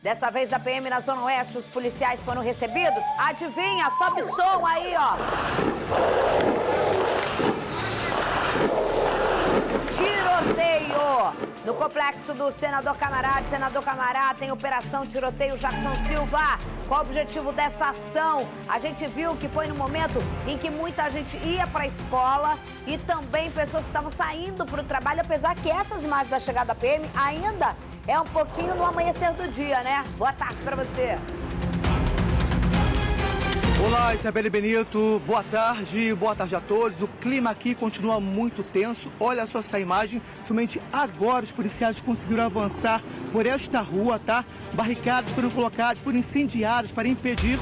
Dessa vez da PM na Zona Oeste, os policiais foram recebidos. Adivinha, sobe som aí, ó. Tiroteio no complexo do Senador Camará. Senador Camará tem operação tiroteio Jackson Silva. Qual o objetivo dessa ação? A gente viu que foi no momento em que muita gente ia para a escola e também pessoas que estavam saindo para o trabalho, apesar que essas imagens da chegada da PM ainda é um pouquinho no amanhecer do dia, né? Boa tarde para você. Olá, Isabelle Benito, boa tarde a todos. O clima aqui continua muito tenso. Olha só essa imagem, somente agora os policiais conseguiram avançar por esta rua, tá? Barricadas foram colocadas, foram incendiadas para impedir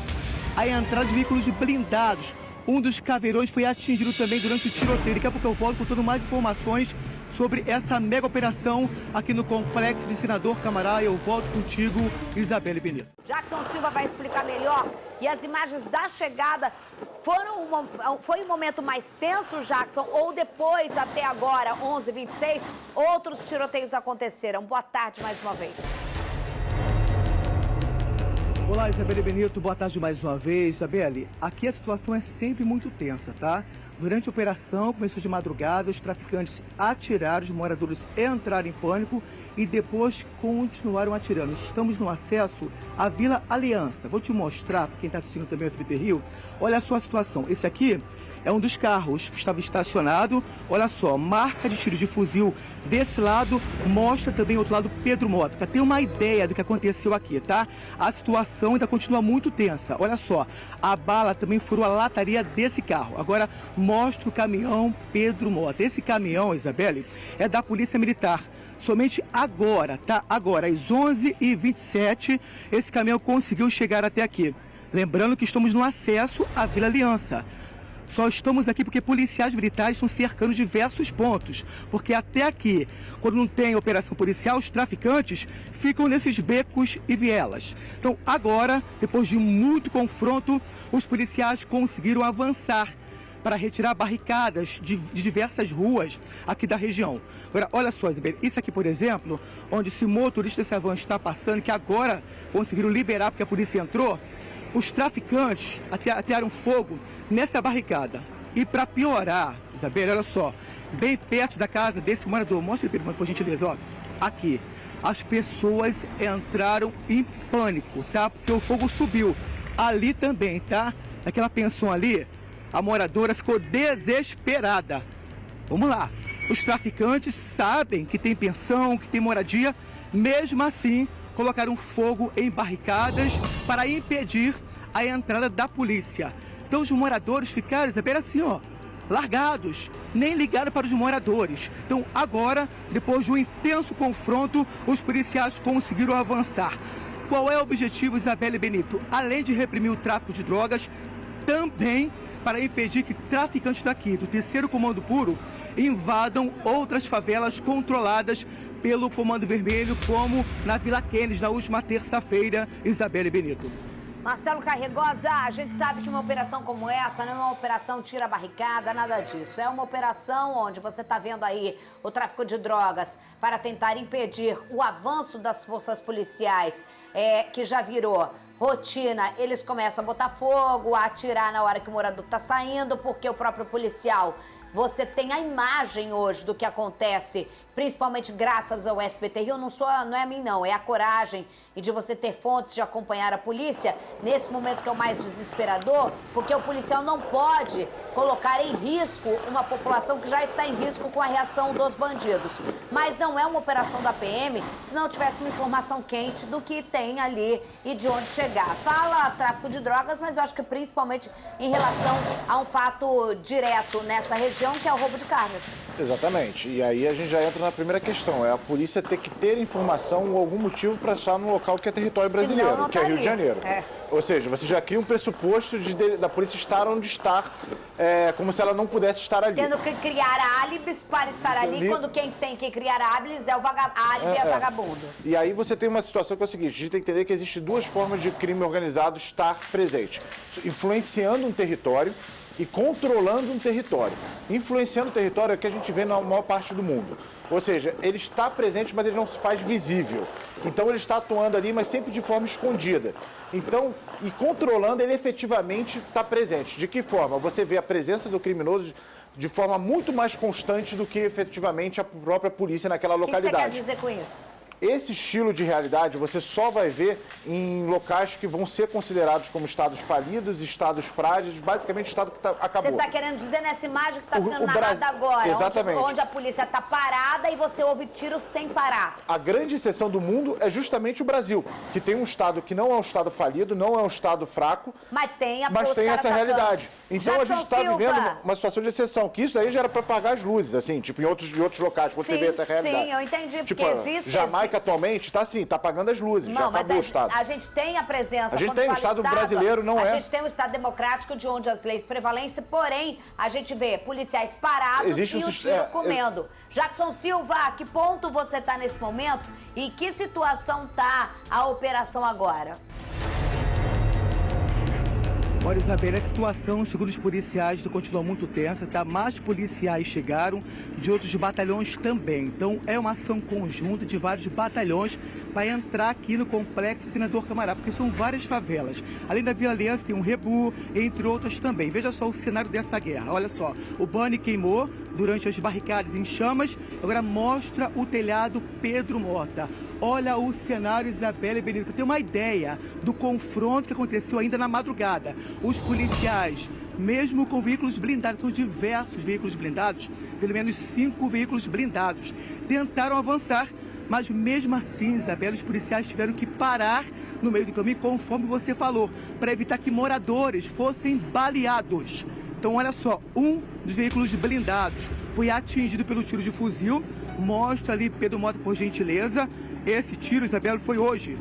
a entrada de veículos blindados. Um dos caveirões foi atingido também durante o tiroteio. Daqui a pouco eu volto contando mais informações sobre essa mega operação aqui no complexo de Senador Camará. Eu volto contigo, Isabelle Benito. Jackson Silva vai explicar melhor. E as imagens da chegada foi um momento mais tenso, Jackson, ou depois, até agora, 11h26, outros tiroteios aconteceram? Boa tarde mais uma vez. Olá, Isabelle Benito, boa tarde mais uma vez. Isabelle, aqui a situação é sempre muito tensa, tá? Durante a operação, começou de madrugada, os traficantes atiraram, os moradores entraram em pânico e depois continuaram atirando. Estamos no acesso à Vila Aliança. Vou te mostrar, para quem está assistindo também o SBT Rio, olha só a situação. Esse aqui é um dos carros que estava estacionado. Olha só, marca de tiro de fuzil desse lado, mostra também outro lado Pedro Mota, para ter uma ideia do que aconteceu aqui, tá? A situação ainda continua muito tensa. Olha só, a bala também furou a lataria desse carro. Agora mostra o caminhão Pedro Mota. Esse caminhão, Isabelle, é da Polícia Militar. Somente agora, tá? Agora, às 11h27, esse caminhão conseguiu chegar até aqui. Lembrando que estamos no acesso à Vila Aliança. Só estamos aqui porque policiais militares estão cercando diversos pontos. Porque até aqui, quando não tem operação policial, os traficantes ficam nesses becos e vielas. Então, agora, depois de muito confronto, os policiais conseguiram avançar para retirar barricadas de diversas ruas aqui da região. Agora, olha só, Isabel, isso aqui, por exemplo, onde esse motorista dessa van está passando, que agora conseguiram liberar porque a polícia entrou, os traficantes atearam fogo nessa barricada. E para piorar, Isabel, olha só, bem perto da casa desse morador, mostra ele, por gentileza, ó, aqui, as pessoas entraram em pânico, tá? Porque o fogo subiu. Ali também, tá? Naquela pensão ali, a moradora ficou desesperada. Vamos lá. Os traficantes sabem que tem pensão, que tem moradia. Mesmo assim, colocaram fogo em barricadas para impedir a entrada da polícia. Então os moradores ficaram, Isabel, assim, ó, largados. Nem ligaram para os moradores. Então agora, depois de um intenso confronto, os policiais conseguiram avançar. Qual é o objetivo, Isabelle Benito? Além de reprimir o tráfico de drogas, também para impedir que traficantes daqui, do 3º Comando Puro, invadam outras favelas controladas pelo Comando Vermelho, como na Vila Kennedy, na última terça-feira, Isabelle Benito. Marcelo Carregosa, a gente sabe que uma operação como essa não é uma operação tira barricada, nada disso. É uma operação onde você está vendo aí o tráfico de drogas para tentar impedir o avanço das forças policiais, que já virou rotina. Eles começam a botar fogo, a atirar na hora que o morador está saindo, porque o próprio policial... Você tem a imagem hoje do que acontece, principalmente graças ao SBT Rio. Não é a mim não, é a coragem e de você ter fontes de acompanhar a polícia nesse momento que é o mais desesperador, porque o policial não pode colocar em risco uma população que já está em risco com a reação dos bandidos. Mas não é uma operação da PM se não tivesse uma informação quente do que tem ali e de onde chegar. Fala tráfico de drogas, mas eu acho que principalmente em relação a um fato direto nessa região, que é o roubo de cargas. Exatamente. E aí a gente já entra na primeira questão. É a polícia ter que ter informação ou algum motivo para estar no local que é território brasileiro, não que é Rio de Janeiro. É. Ou seja, você já cria um pressuposto da polícia estar onde está, como se ela não pudesse estar ali. Tendo que criar álibis para estar ali, quando quem tem que criar álibis é o vagabundo. E aí você tem uma situação que é o seguinte, a gente tem que entender que existem duas formas de crime organizado estar presente. Influenciando um território, e controlando um território. Influenciando o território é o que a gente vê na maior parte do mundo. Ou seja, ele está presente, mas ele não se faz visível. Então ele está atuando ali, mas sempre de forma escondida. Então, e controlando, ele efetivamente está presente. De que forma? Você vê a presença do criminoso de forma muito mais constante do que efetivamente a própria polícia naquela localidade. O que você quer dizer com isso? Esse estilo de realidade você só vai ver em locais que vão ser considerados como estados falidos, estados frágeis, basicamente estado que acabou. Você está querendo dizer nessa imagem que está sendo narrada agora, exatamente. Onde a polícia está parada e você ouve tiros sem parar. A grande exceção do mundo é justamente o Brasil, que tem um estado que não é um estado falido, não é um estado fraco, mas tem essa realidade. Então Jackson a gente está vivendo uma situação de exceção, que isso aí já era para apagar as luzes, assim, tipo em outros locais, quando você vê essa realidade. Sim, eu entendi, tipo, porque existe... Jamaica atualmente está assim, está apagando as luzes, já acabou o estado. A gente tem a presença... A gente tem o estado brasileiro, não é? A gente tem um estado democrático de onde as leis prevalecem, porém, a gente vê policiais parados e o tiro comendo. Jackson Silva, a que ponto você está nesse momento e em que situação está a operação agora? Olha, Isabela, a situação, segundo os policiais, continua muito tensa, tá? Mais policiais chegaram de outros batalhões também. Então, é uma ação conjunta de vários batalhões para entrar aqui no Complexo Senador Camará, porque são várias favelas. Além da Vila Aliança, tem um Rebu, entre outras também. Veja só o cenário dessa guerra. Olha só, o Bani queimou durante as barricadas em chamas, agora mostra o telhado Pedro Mota. Olha o cenário, Isabela e Benito, para ter uma ideia do confronto que aconteceu ainda na madrugada. Os policiais, mesmo com veículos blindados, são diversos veículos blindados, pelo menos 5 veículos blindados, tentaram avançar, mas mesmo assim, Isabela, os policiais tiveram que parar no meio do caminho, conforme você falou, para evitar que moradores fossem baleados. Então, olha só, um dos veículos blindados foi atingido pelo tiro de fuzil. Mostra ali, Pedro Mota, por gentileza. Esse tiro, Isabela, foi hoje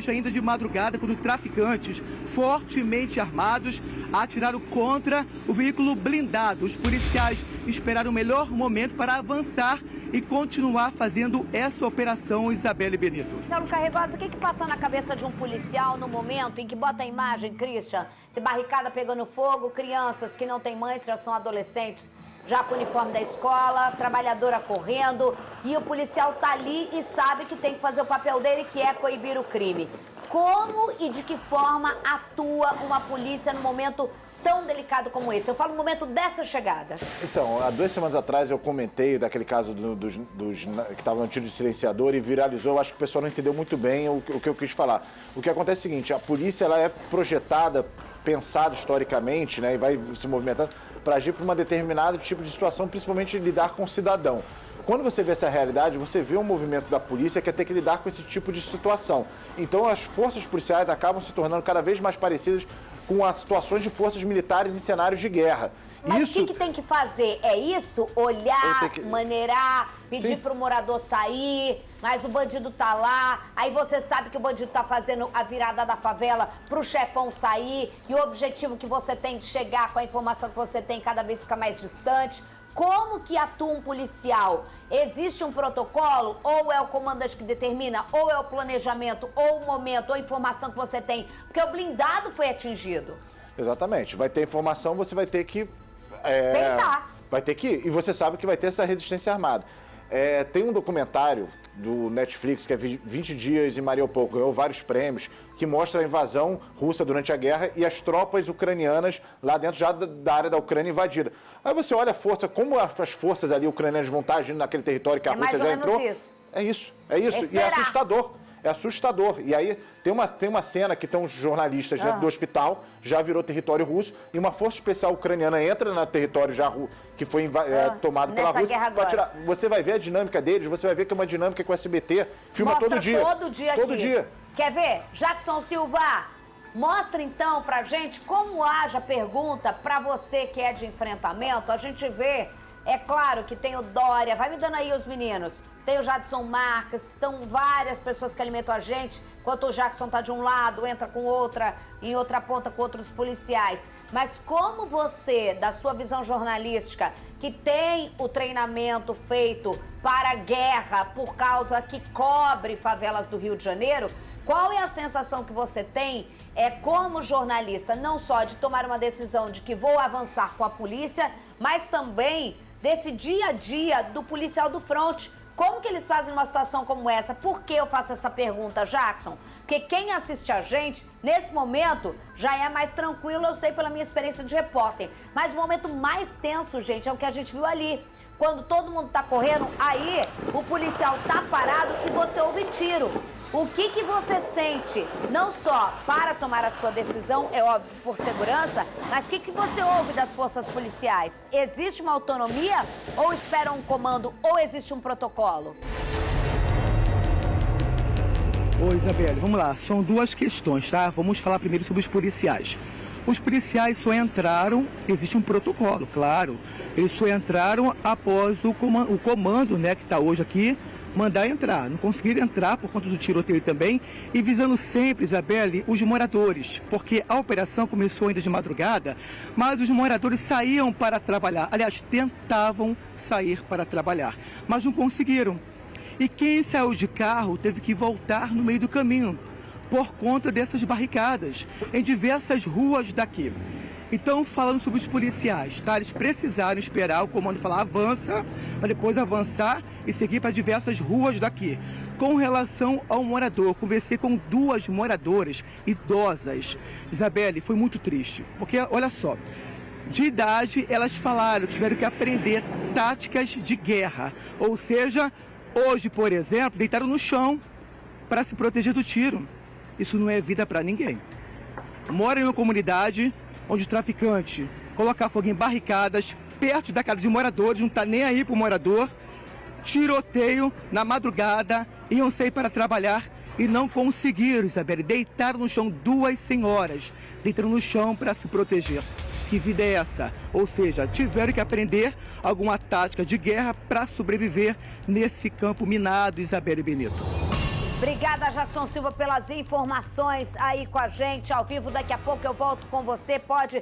ainda de madrugada, quando traficantes fortemente armados atiraram contra o veículo blindado. Os policiais esperaram o melhor momento para avançar e continuar fazendo essa operação, Isabela e Benito. Saulo Carregosa, o que passa na cabeça de um policial no momento em que bota a imagem, Christian, de barricada pegando fogo, crianças que não têm mães, já são adolescentes, já com o uniforme da escola, trabalhadora correndo, e o policial tá ali e sabe que tem que fazer o papel dele, que é coibir o crime. Como e de que forma atua uma polícia no momento tão delicado como esse? Eu falo no momento dessa chegada. Então, há 2 semanas atrás eu comentei daquele caso dos que estavam no tiro de silenciador e viralizou. Eu acho que o pessoal não entendeu muito bem o que eu quis falar. O que acontece é o seguinte, a polícia ela é projetada, pensada historicamente, né, e vai se movimentando para agir por uma determinado tipo de situação, principalmente lidar com o cidadão. Quando você vê essa realidade, você vê um movimento da polícia que é ter que lidar com esse tipo de situação. Então as forças policiais acabam se tornando cada vez mais parecidas com as situações de forças militares em cenários de guerra. Mas o que tem que fazer? É isso? Olhar, maneirar, pedir para o morador sair, mas o bandido tá lá, aí você sabe que o bandido tá fazendo a virada da favela pro chefão sair, e o objetivo que você tem de chegar com a informação que você tem cada vez fica mais distante. Como que atua um policial? Existe um protocolo? Ou é o comandante que determina? Ou é o planejamento? Ou o momento? Ou a informação que você tem? Porque o blindado foi atingido. Exatamente. Vai ter informação, você vai ter que... Tentar. Vai ter que ir. E você sabe que vai ter essa resistência armada. Tem um documentário do Netflix, que é 20 Dias em Mariupol, ganhou vários prêmios, que mostra a invasão russa durante a guerra e as tropas ucranianas lá dentro já da área da Ucrânia invadida. Aí você olha a força, como as forças ali ucranianas vão estar agindo naquele território que a Rússia já entrou. Isso. É isso. E é assustador. É assustador. E aí tem uma cena que estão os jornalistas dentro do hospital, já virou território russo, e uma força especial ucraniana entra no território já que foi tomado pela Rússia. Para tirar. Você vai ver a dinâmica deles, você vai ver que é uma dinâmica que o SBT filma todo dia. Todo dia. Quer ver? Jackson Silva, mostra então pra gente como haja pergunta pra você que é de enfrentamento. A gente vê, é claro que tem o Dória, vai me dando aí os meninos. Tem o Jadson Marques, estão várias pessoas que alimentam a gente, enquanto o Jackson tá de um lado, entra com outra, em outra ponta com outros policiais. Mas como você, da sua visão jornalística, que tem o treinamento feito para a guerra, por causa que cobre favelas do Rio de Janeiro, Qual é a sensação que você tem, como jornalista, não só de tomar uma decisão de que vou avançar com a polícia, mas também desse dia a dia do policial do fronte? Como que eles fazem numa situação como essa? Por que eu faço essa pergunta, Jackson? Porque quem assiste a gente, nesse momento, já é mais tranquilo, eu sei pela minha experiência de repórter. Mas o momento mais tenso, gente, é o que a gente viu ali. Quando todo mundo tá correndo, aí o policial tá parado e você ouve tiro. O que você sente, não só para tomar a sua decisão, é óbvio, por segurança, mas o que você ouve das forças policiais? Existe uma autonomia ou esperam um comando ou existe um protocolo? Ô Isabelle, vamos lá, são duas questões, tá? Vamos falar primeiro sobre os policiais. Os policiais só entraram, existe um protocolo, claro, eles só entraram após o comando, né, que está hoje aqui, mandar entrar. Não conseguiram entrar por conta do tiroteio também e visando sempre, Isabelle, os moradores, porque a operação começou ainda de madrugada, mas os moradores saíam para trabalhar, aliás, tentavam sair para trabalhar, mas não conseguiram. E quem saiu de carro teve que voltar no meio do caminho, por conta dessas barricadas, em diversas ruas daqui. Então, falando sobre os policiais, tá? Eles precisaram esperar o comando falar avança, para depois avançar e seguir para diversas ruas daqui. Com relação ao morador, conversei com duas moradoras idosas. Isabelle, foi muito triste, porque, olha só, de idade elas falaram, tiveram que aprender táticas de guerra. Ou seja, hoje, por exemplo, deitaram no chão para se proteger do tiro. Isso não é vida para ninguém. Mora em uma comunidade onde o traficante coloca fogo em barricadas, perto da casa de moradores, não está nem aí para o morador, tiroteio na madrugada, iam sair para trabalhar e não conseguiram, Isabelle. Deitaram no chão, duas senhoras, deitaram no chão para se proteger. Que vida é essa? Ou seja, tiveram que aprender alguma tática de guerra para sobreviver nesse campo minado, Isabelle Benito. Obrigada, Jackson Silva, pelas informações aí com a gente, ao vivo. Daqui a pouco eu volto com você. Pode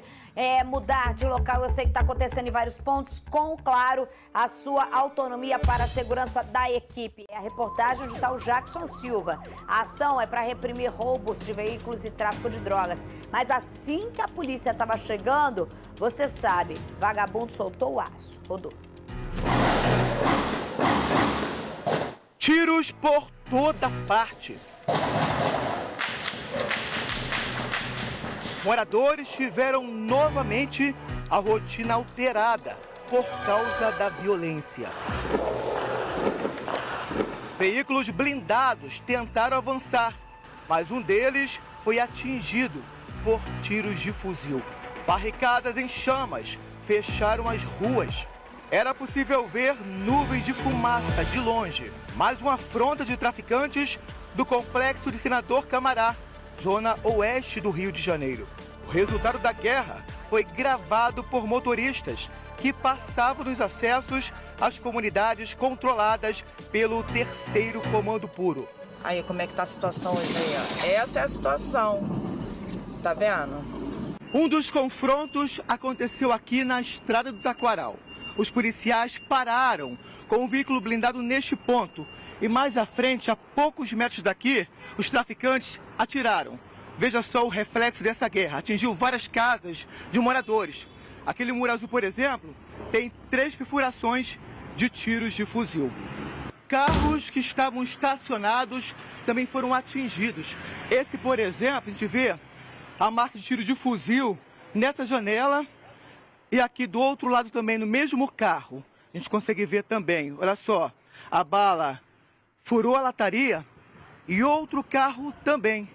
mudar de local, eu sei que está acontecendo em vários pontos, com, claro, a sua autonomia para a segurança da equipe. É a reportagem onde está o Jackson Silva. A ação é para reprimir roubos de veículos e tráfico de drogas. Mas assim que a polícia estava chegando, você sabe, vagabundo soltou o aço. Rodou. Tiros por toda parte. Moradores tiveram novamente a rotina alterada por causa da violência. Veículos blindados tentaram avançar, mas um deles foi atingido por tiros de fuzil. Barricadas em chamas fecharam as ruas. Era possível ver nuvens de fumaça de longe. Mais uma afronta de traficantes do complexo de Senador Camará, zona oeste do Rio de Janeiro. O resultado da guerra foi gravado por motoristas que passavam nos acessos às comunidades controladas pelo 3º Comando Puro. Aí, como é que tá a situação hoje aí, ó? Essa é a situação. Tá vendo? Um dos confrontos aconteceu aqui na estrada do Taquaral. Os policiais pararam com o veículo blindado neste ponto. E mais à frente, a poucos metros daqui, os traficantes atiraram. Veja só o reflexo dessa guerra. Atingiu várias casas de moradores. Aquele muro azul, por exemplo, tem 3 perfurações de tiros de fuzil. Carros que estavam estacionados também foram atingidos. Esse, por exemplo, a gente vê a marca de tiro de fuzil nessa janela. E aqui do outro lado também, no mesmo carro, a gente consegue ver também, olha só, a bala furou a lataria e outro carro também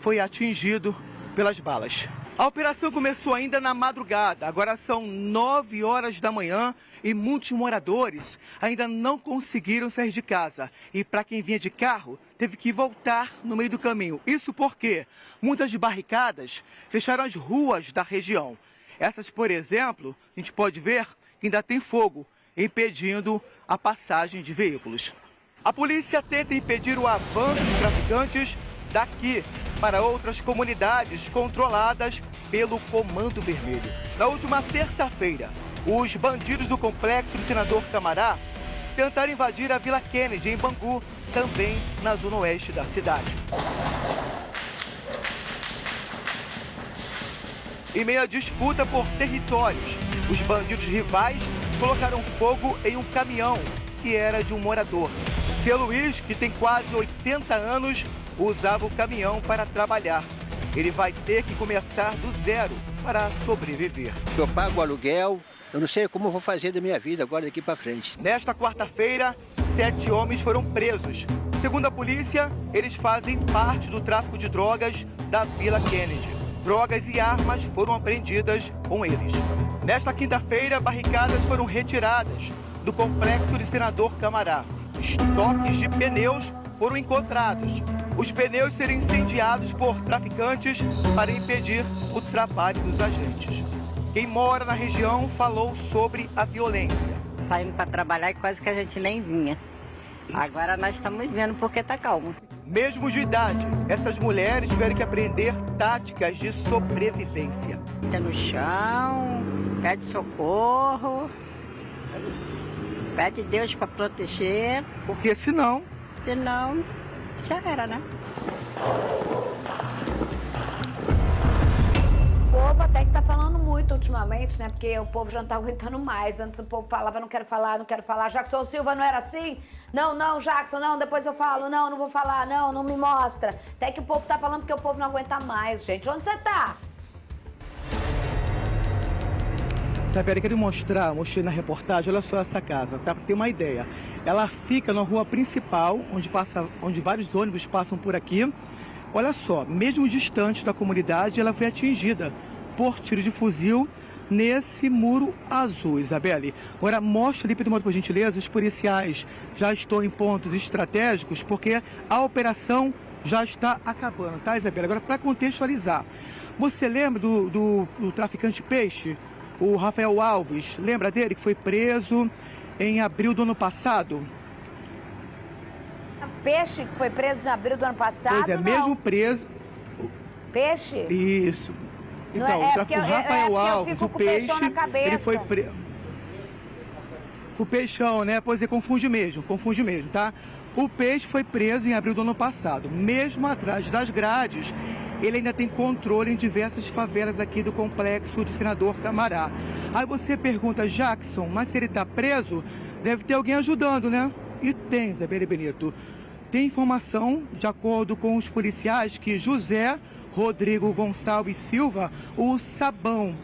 foi atingido pelas balas. A operação começou ainda na madrugada, agora são 9 horas da manhã e muitos moradores ainda não conseguiram sair de casa. E para quem vinha de carro, teve que voltar no meio do caminho. Isso porque muitas barricadas fecharam as ruas da região. Essas, por exemplo, a gente pode ver que ainda tem fogo, impedindo a passagem de veículos. A polícia tenta impedir o avanço de traficantes daqui para outras comunidades controladas pelo Comando Vermelho. Na última terça-feira, os bandidos do complexo do Senador Camará tentaram invadir a Vila Kennedy, em Bangu, também na zona oeste da cidade. Em meio à disputa por territórios, os bandidos rivais colocaram fogo em um caminhão que era de um morador. Seu Luiz, que tem quase 80 anos, usava o caminhão para trabalhar. Ele vai ter que começar do zero para sobreviver. Eu pago o aluguel, eu não sei como eu vou fazer da minha vida agora daqui para frente. Nesta quarta-feira, 7 homens foram presos. Segundo a polícia, eles fazem parte do tráfico de drogas da Vila Kennedy. Drogas e armas foram apreendidas com eles. Nesta quinta-feira, barricadas foram retiradas do complexo de Senador Camará. Estoques de pneus foram encontrados. Os pneus seriam incendiados por traficantes para impedir o trabalho dos agentes. Quem mora na região falou sobre a violência. Saindo para trabalhar e quase que a gente nem vinha. Agora nós estamos vendo porque está calmo. Mesmo de idade, essas mulheres tiveram que aprender táticas de sobrevivência. Fica no chão, pede socorro, pede Deus para proteger. Porque senão Já era, né? O povo até que tá falando muito ultimamente, né? Porque o povo já não tá aguentando mais. Antes o povo falava, não quero falar. Jackson Silva não era assim? Não, Jackson, não, depois eu falo. Não vou falar, não me mostra. Até que o povo tá falando porque o povo não aguenta mais, gente. Onde você tá? Isabela, eu quero mostrei na reportagem, olha só essa casa, tá? Pra ter uma ideia. Ela fica na rua principal, onde vários ônibus passam por aqui. Olha só, mesmo distante da comunidade, ela foi atingida por tiro de fuzil nesse muro azul, Isabelle. Agora, mostra ali, por gentileza, os policiais já estão em pontos estratégicos, porque a operação já está acabando, tá, Isabelle? Agora, para contextualizar, você lembra do traficante peixe, o Rafael Alves? Lembra dele, que foi preso em abril do ano passado? Peixe que foi preso em abril do ano passado, pois é, não. mesmo preso. Peixe? Isso. Então, o Rafael Alves, o peixe, ele foi preso. O peixão, né? Pois é, confunde mesmo, tá? O peixe foi preso em abril do ano passado. Mesmo atrás das grades, ele ainda tem controle em diversas favelas aqui do complexo de Senador Camará. Aí você pergunta, Jackson, mas se ele está preso, deve ter alguém ajudando, né? E tem, Isabelle Benito. Tem informação, de acordo com os policiais, que José Rodrigo Gonçalves Silva, o Sabão,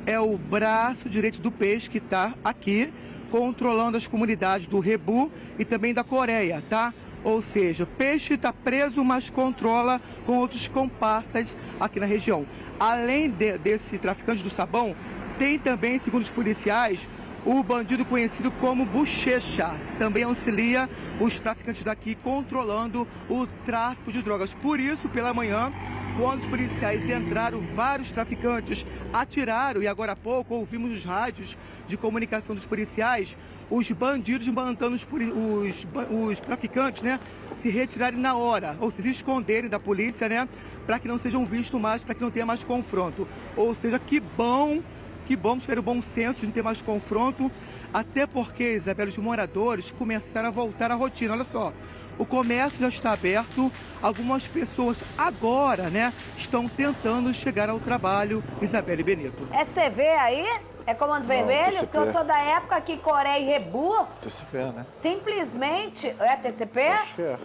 é o braço direito do peixe que está aqui, controlando as comunidades do Rebu e também da Coreia, tá? Ou seja, Peixe está preso, mas controla com outros comparsas aqui na região. Além desse traficante do Sabão, tem também, segundo os policiais, o bandido conhecido como Bochecha. Também auxilia os traficantes daqui controlando o tráfico de drogas. Por isso, pela manhã, quando os policiais entraram, vários traficantes atiraram, e agora há pouco ouvimos os rádios de comunicação dos policiais, os bandidos mandando os traficantes, né, se retirarem na hora, ou se esconderem da polícia, né, para que não sejam vistos mais, para que não tenha mais confronto. Ou seja, que bom que tiveram o bom senso de não ter mais confronto, até porque, Isabela, os moradores começaram a voltar à rotina. Olha só, o comércio já está aberto, algumas pessoas agora, né, estão tentando chegar ao trabalho, Isabelle Benito. É CV aí? É Comando Vermelho? TCP. Porque eu sou da época que Coreia e Rebu... TCP, né? Simplesmente... É TCP? Acho que é.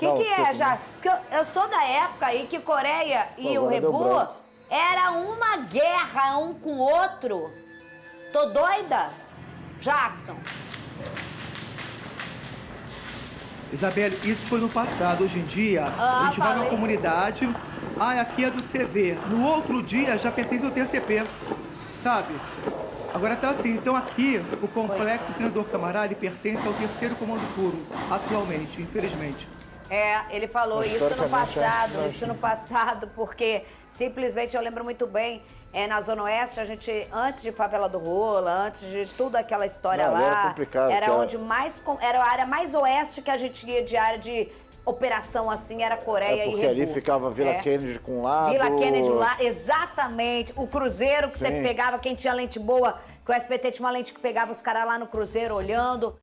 O que é, já? Porque eu sou da época aí que Coreia e o Rebu era uma guerra um com o outro. Tô doida? Jackson. Isabelle, isso foi no passado. Hoje em dia, a gente vai numa comunidade, aqui é do CV. No outro dia, já pertence ao TCP, sabe? Agora tá assim, então aqui, o complexo Senador Camará, ele pertence ao 3º Comando Puro, atualmente, infelizmente. Ele falou isso no passado, porque simplesmente eu lembro muito bem, na Zona Oeste, a gente, antes de Favela do Rola, antes de toda aquela história lá, era complicado, era era a área mais oeste que a gente ia de área de operação assim, era Coreia e Rebu. Porque ali ficava Vila Kennedy com um lado. Vila Kennedy lá, exatamente. O cruzeiro que você pegava, quem tinha lente boa, que o SBT tinha uma lente que pegava os caras lá no cruzeiro olhando.